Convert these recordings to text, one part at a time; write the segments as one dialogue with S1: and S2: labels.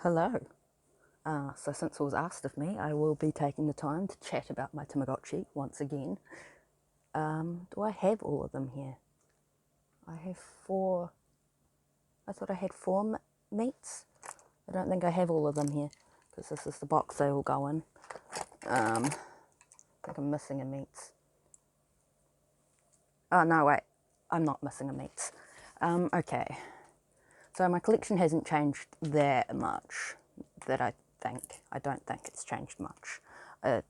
S1: Hello. So since it was asked of me, I will be taking the time to chat about my Tamagotchi once again. Do I have all of them here? I have four. I thought I had four meats. I don't think I have all of them here because this is the box they all go in. I think I'm missing a meats. Oh, no, wait. I'm not missing a meats. Okay. So my collection hasn't changed that much that I think. I don't think it's changed much. I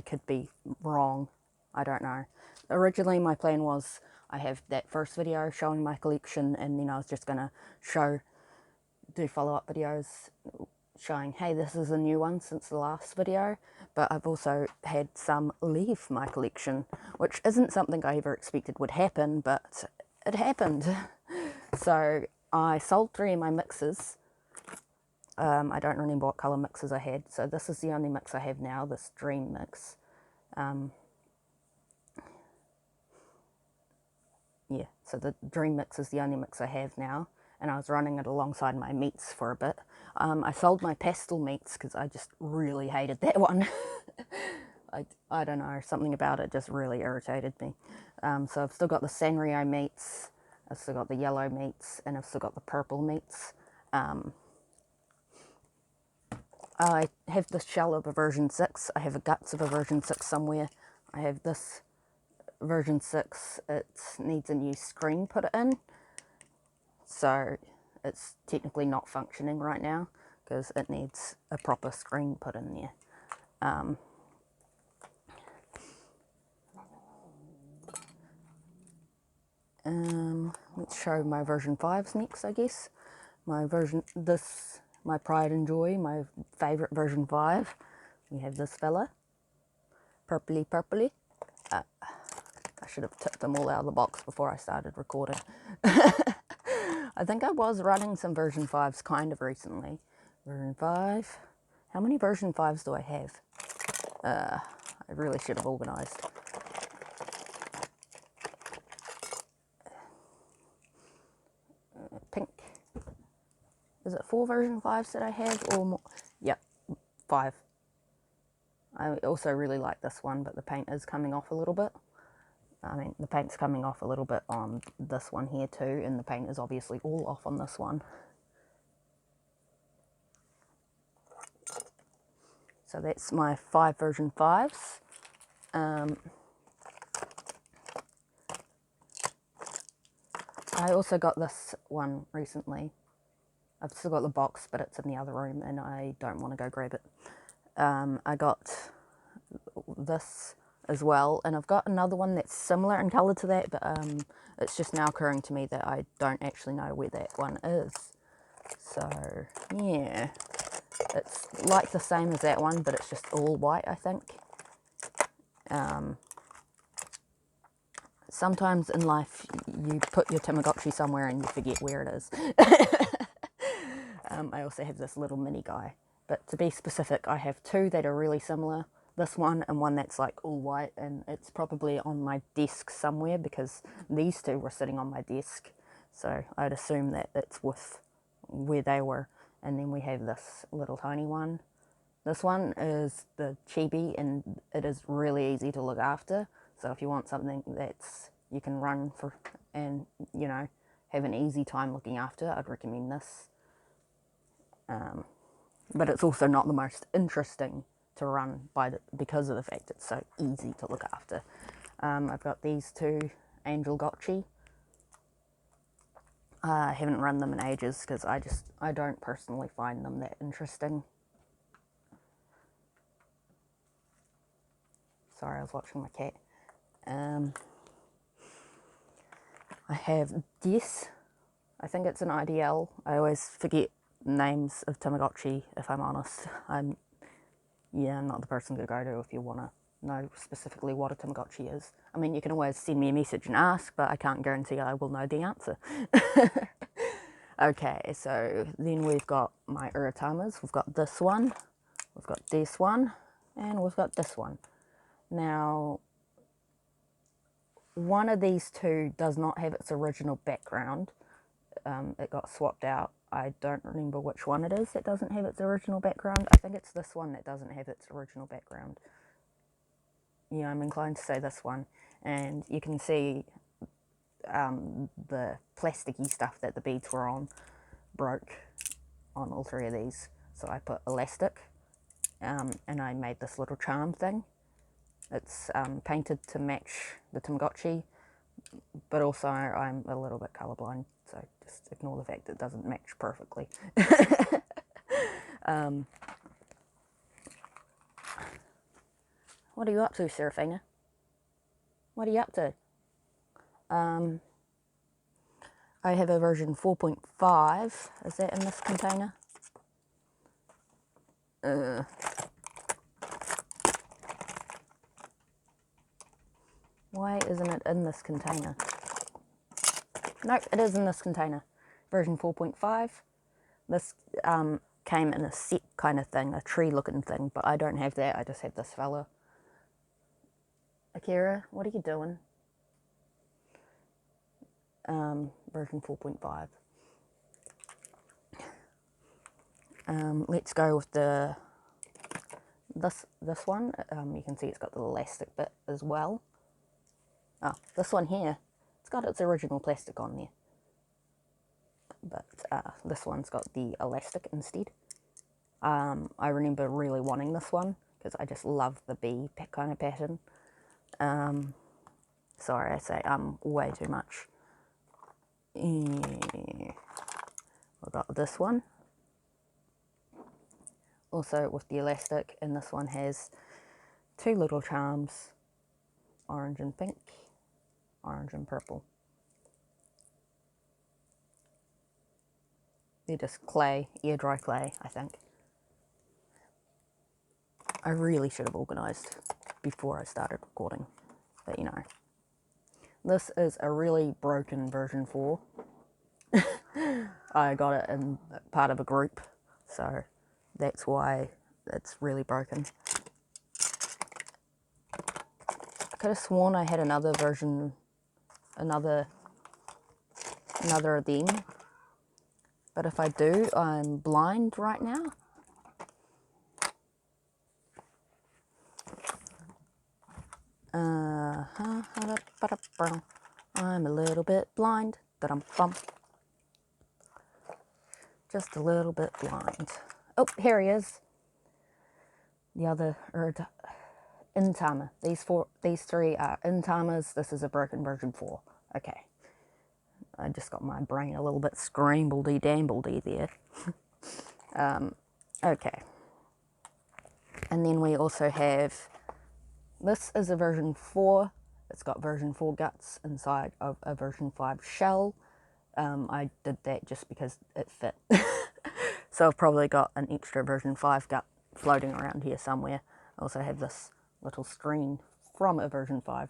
S1: could be wrong. I don't know. Originally, my plan was I have that first video showing my collection, and then I was just going to do follow-up videos showing, hey, this is a new one since the last video. But I've also had some leave my collection, which isn't something I ever expected would happen, but it happened. So I sold 3 of my mixes. I don't remember what colour mixes I had, so this is the only mix I have now, this Dream mix. Yeah, so the Dream mix is the only mix I have now, and I was running it alongside my meats for a bit. I sold my pastel meats because I just really hated that one. I don't know, something about it just really irritated me. So I've still got the Sanrio meats, I've still got the yellow meats, and I've still got the purple meats. I have the shell of a version 6. I have a guts of a version 6 somewhere. I have this version 6. It needs a new screen put in. So it's technically not functioning right now because it needs a proper screen put in there. Let's show my version 5s next, I guess. My pride and joy, my favourite version 5. We have this fella, purpley. I should have tipped them all out of the box before I started recording. I think I was running some version 5s kind of recently. Version 5. How many version 5s do I have? I really should have organised. Pink. Is it 4 version 5s that I have or more? Yep, 5. I also really like this one, but the paint is coming off a little bit. I mean, the paint's coming off a little bit on this one here too, and the paint is obviously all off on this one. So that's my 5 version 5s. I also got this one recently. I've still got the box, but it's in the other room and I don't want to go grab it. I got this as well, and I've got another one that's similar in colour to that, but it's just now occurring to me that I don't actually know where that one is. So yeah, it's like the same as that one, but it's just all white, I think. Sometimes in life you put your Tamagotchi somewhere and you forget where it is. I also have this little mini guy, but to be specific, I have 2 that are really similar. This one and one that's like all white, and it's probably on my desk somewhere because these 2 were sitting on my desk, so I'd assume that it's with where they were. And then we have this little tiny one. This one is the chibi, and it is really easy to look after. So if you want something that's you can run for and, you know, have an easy time looking after, I'd recommend this. But it's also not the most interesting to run because of the fact it's so easy to look after. I've got these 2 Angel Gotchi. I haven't run them in ages because I don't personally find them that interesting. Sorry, I was watching my cat. I have Des. I think it's an IDL. I always forget names of Tamagotchi, if I'm honest. I'm not the person to go to if you want to know specifically what a Tamagotchi is. I mean, you can always send me a message and ask, but I can't guarantee I will know the answer. Okay, so then we've got my Uratamas. We've got this one, we've got this one, and we've got this one. Now, one of these 2 does not have its original background. It got swapped out. I don't remember which one it is that doesn't have its original background. I think it's this one that doesn't have its original background. Yeah, I'm inclined to say this one. And you can see the plasticky stuff that the beads were on broke on all three of these. So I put elastic, and I made this little charm thing. It's painted to match the Tamagotchi, but also I'm a little bit colourblind, so just ignore the fact that it doesn't match perfectly. What are you up to, Seraphina? What are you up to? I have a version 4.5. Is that in this container? Why isn't it in this container? Nope, it is in this container. Version 4.5. This came in a set kind of thing, a tree looking thing, but I don't have that. I just have this fella. Akira, what are you doing? Version 4.5. Let's go with the this one. You can see it's got the elastic bit as well. Oh, this one here, it's got its original plastic on there, but this one's got the elastic instead. I remember really wanting this one because I just love the bee kind of pattern. Sorry, I say way too much. I got this one, also with the elastic, and this one has two little charms, orange and pink, orange and purple. They're just clay, air dry clay, I think. I really should have organised before I started recording, but you know. This is a really broken version 4. I got it in part of a group, so that's why it's really broken. I could have sworn I had another version, another of them, but if I do, I'm blind right now. I'm a little bit blind. Just a little bit blind. Oh, here he is. The other Intama. These three are Intamas. This is a broken version 4. Okay. I just got my brain a little bit scrambledy-dambledy there. Okay. And then we also have, this is a version 4. It's got version 4 guts inside of a version 5 shell. I did that just because it fit. So I've probably got an extra version 5 gut floating around here somewhere. I also have this little screen from a version 5.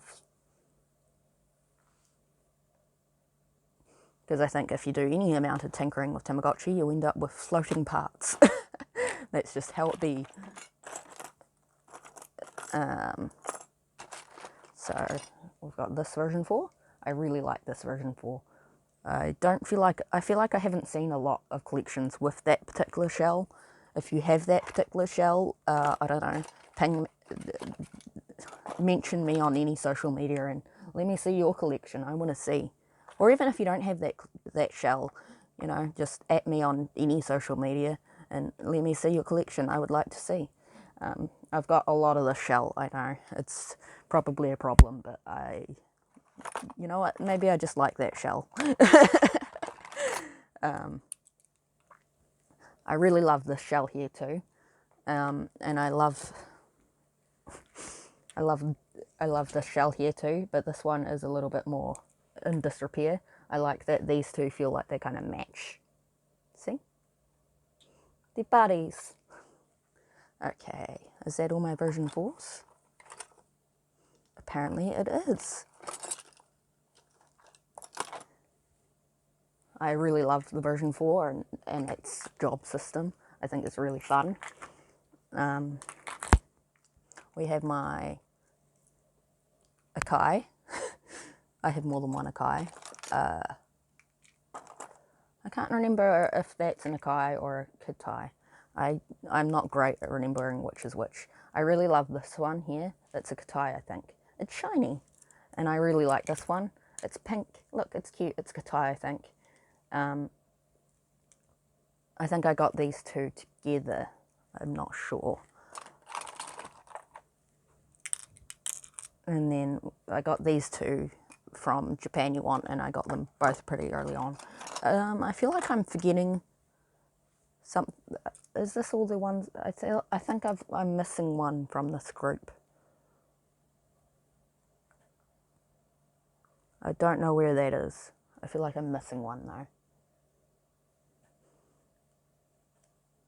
S1: Because I think if you do any amount of tinkering with Tamagotchi, you end up with floating parts. That's just how it be. So we've got this version 4. I really like this version 4. I feel like I haven't seen a lot of collections with that particular shell. If you have that particular shell, I don't know, mention me on any social media and let me see your collection. I want to see. Or even if you don't have that shell, you know, just at me on any social media and let me see your collection. I would like to see. I've got a lot of the shell, I know. It's probably a problem, but you know what, maybe I just like that shell. I really love this shell here too. And I love this shell here too, but this one is a little bit more in disrepair. I like that these two feel like they kind of match. See? They're buddies. Okay, is that all my version 4s? Apparently it is. I really love the version 4 and its job system. I think it's really fun. We have my Akai. I have more than one Akai. I can't remember if that's an Akai or a Kitai. I'm not great at remembering which is which. I really love this one here. It's a Kitai, I think. It's shiny, and I really like this one. It's pink. Look, it's cute. It's Kitai, I think. I think I got these two together. I'm not sure. And then I got these two from Japan You Want, and I got them both pretty early on. I feel like I'm forgetting some. Is this all the ones? I think I'm missing one from this group. I don't know where that is. I feel like I'm missing one though.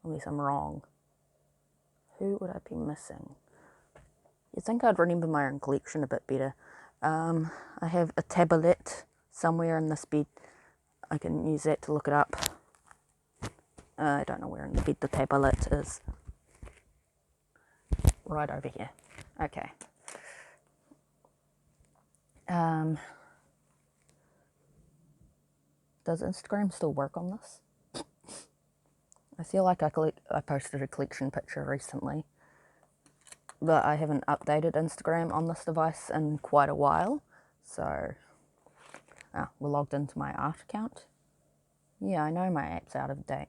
S1: Unless I'm wrong. Who would I be missing? You'd think I'd remember my own collection a bit better. I have a tablet somewhere in this bed. I can use that to look it up. I don't know where in the bed the tablet is. Right over here. Okay. Does Instagram still work on this? I feel like I posted a collection picture recently, but I haven't updated Instagram on this device in quite a while. So, we're logged into my art account. Yeah, I know my app's out of date.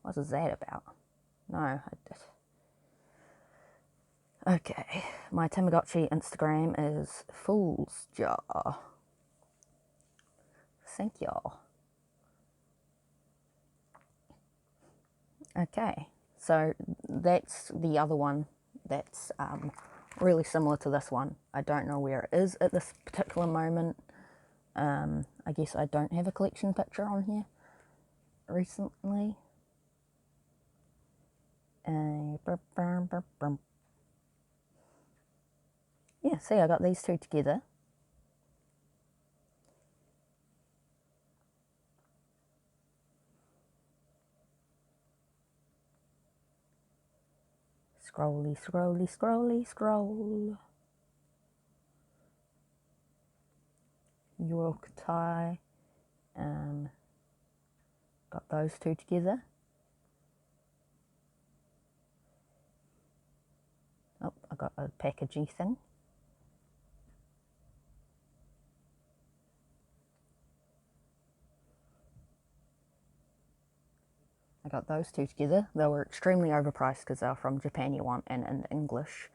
S1: What is that about? No, okay, my Tamagotchi Instagram is Fool's Jaw. Thank y'all. Okay, so that's the other one that's really similar to this one. I don't know where it is at this particular moment. I guess I don't have a collection picture on here recently. Yeah, see, I got these two together. Scrolly, scrolly, scrolly, scroll. York tie. Got those two together. Oh, I got a packagey thing. I got those two together. They were extremely overpriced because they're from Japan You Want and in English.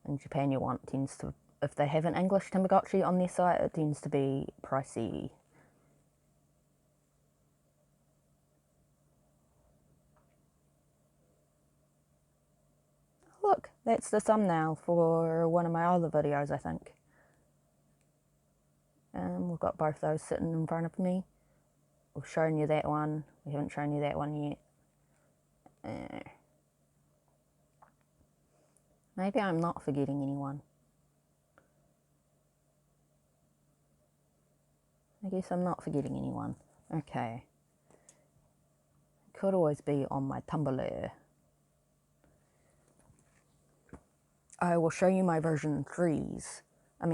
S1: And Japan You Want tends to, if they have an English Tamagotchi on their site, it tends to be pricey. Look, that's the thumbnail for one of my other videos, I think. We've got both those sitting in front of me. We've shown you that one. We haven't shown you that one yet. Maybe I'm not forgetting anyone. I guess I'm not forgetting anyone. Okay. Could always be on my Tumblr. I will show you my version 3s. I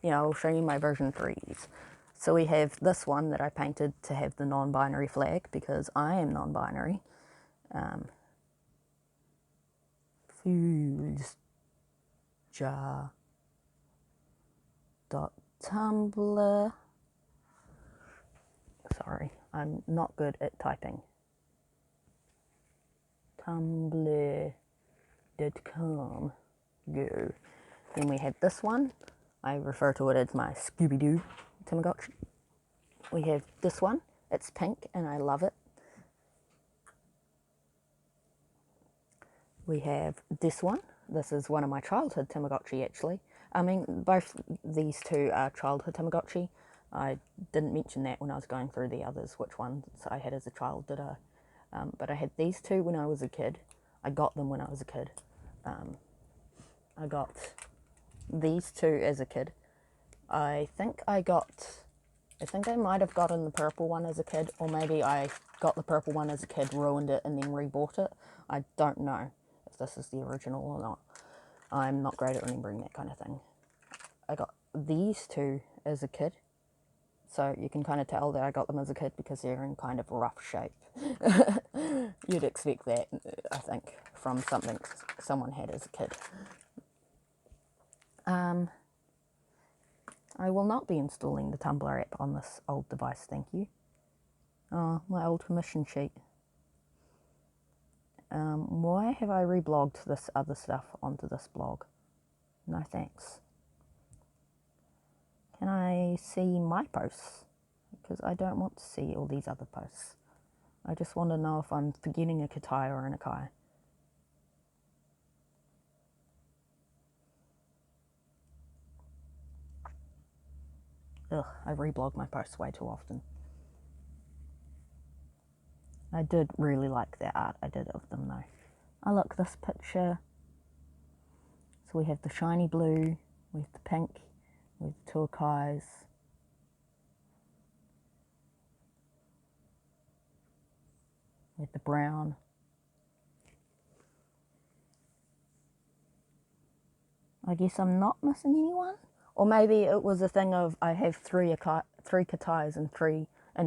S1: will show you my version 3s. So we have this one that I painted to have the non-binary flag because I am non-binary. Fool's Jaw .tumblr. Sorry, I'm not good at typing. Tumblr.com. Go. Then we have this one. I refer to it as my Scooby-Doo Tamagotchi. We have this one. It's pink and I love it. We have this one. This is one of my childhood Tamagotchi, actually. Both these two are childhood Tamagotchi. I didn't mention that when I was going through the others, which ones I had as a child, did I? But I had these two when I was a kid. I got them when I was a kid. I got these two as a kid. I think I might have gotten the purple one as a kid, or maybe I got the purple one as a kid, ruined it, and then rebought it. I don't know if this is the original or not. I'm not great at remembering that kind of thing. I got these two as a kid. So you can kind of tell that I got them as a kid because they're in kind of rough shape. You'd expect that, I think, from something someone had as a kid. I will not be installing the Tumblr app on this old device, thank you. Oh, my old permission sheet. Why have I reblogged this other stuff onto this blog? No thanks. Can I see my posts? Because I don't want to see all these other posts. I just want to know if I'm forgetting a Katai or an Akai. Ugh, I reblog my posts way too often. I did really like the art I did of them though. Oh look, this picture. So we have the shiny blue, we have the pink, we have the two Akais. We have the brown. I guess I'm not missing anyone. Or maybe it was a thing of I have three Katais and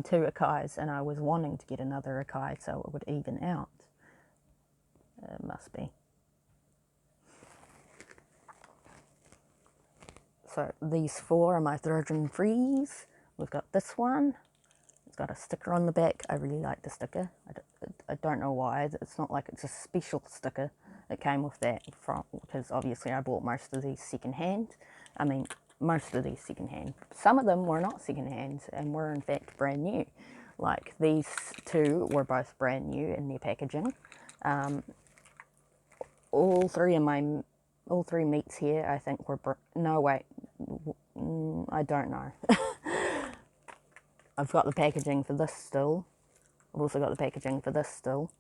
S1: two Akais, and I was wanting to get another Akai so it would even out. It must be. So these four are my Virgin Freeze. We've got this one. It's got a sticker on the back. I really like the sticker. I don't know why. It's not like it's a special sticker. It came with that because obviously I bought most of these secondhand. I mean, most of these secondhand. Some of them were not secondhand and were in fact brand new. Like these two were both brand new in their packaging. All three meats here I think were no wait, I don't know. I've got the packaging for this still. I've also got the packaging for this still.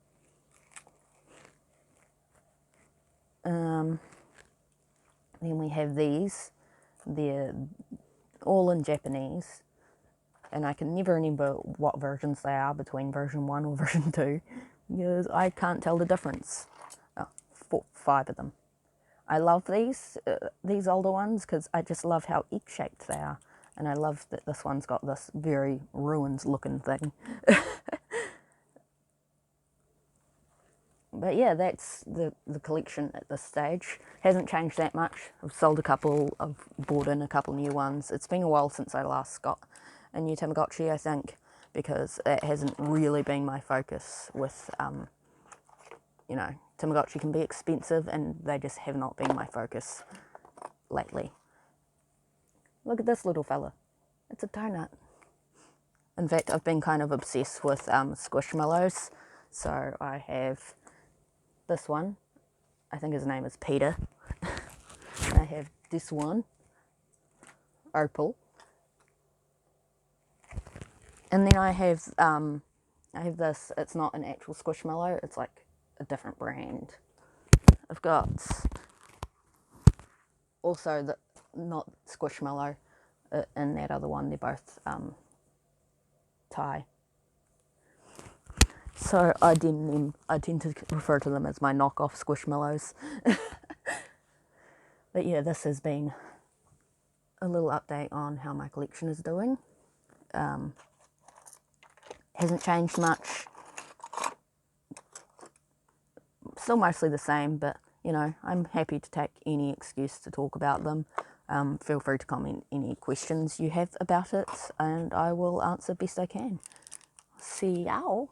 S1: Then we have these. They're all in Japanese. And I can never remember what versions they are between version 1 or version 2. Because I can't tell the difference. Oh, 5 of them. I love these older ones because I just love how egg-shaped they are. And I love that this one's got this very ruins looking thing. But yeah, that's the collection at this stage. Hasn't changed that much. I've sold a couple, I've bought in a couple new ones. It's been a while since I last got a new Tamagotchi, I think, because it hasn't really been my focus with, you know, Tamagotchi can be expensive and they just have not been my focus lately. Look at this little fella. It's a donut. In fact, I've been kind of obsessed with Squishmallows. So I have this one. I think his name is Peter. I have this one, Opal. And then I have this. It's not an actual Squishmallow. It's like a different brand. I've got also the not Squishmallow and that other one. They're both Thai. So I tend to refer to them as my knockoff Squishmallows. But yeah, this has been a little update on how my collection is doing. Hasn't changed much. Still mostly the same, but you know, I'm happy to take any excuse to talk about them. Feel free to comment any questions you have about it, and I will answer best I can. See y'all.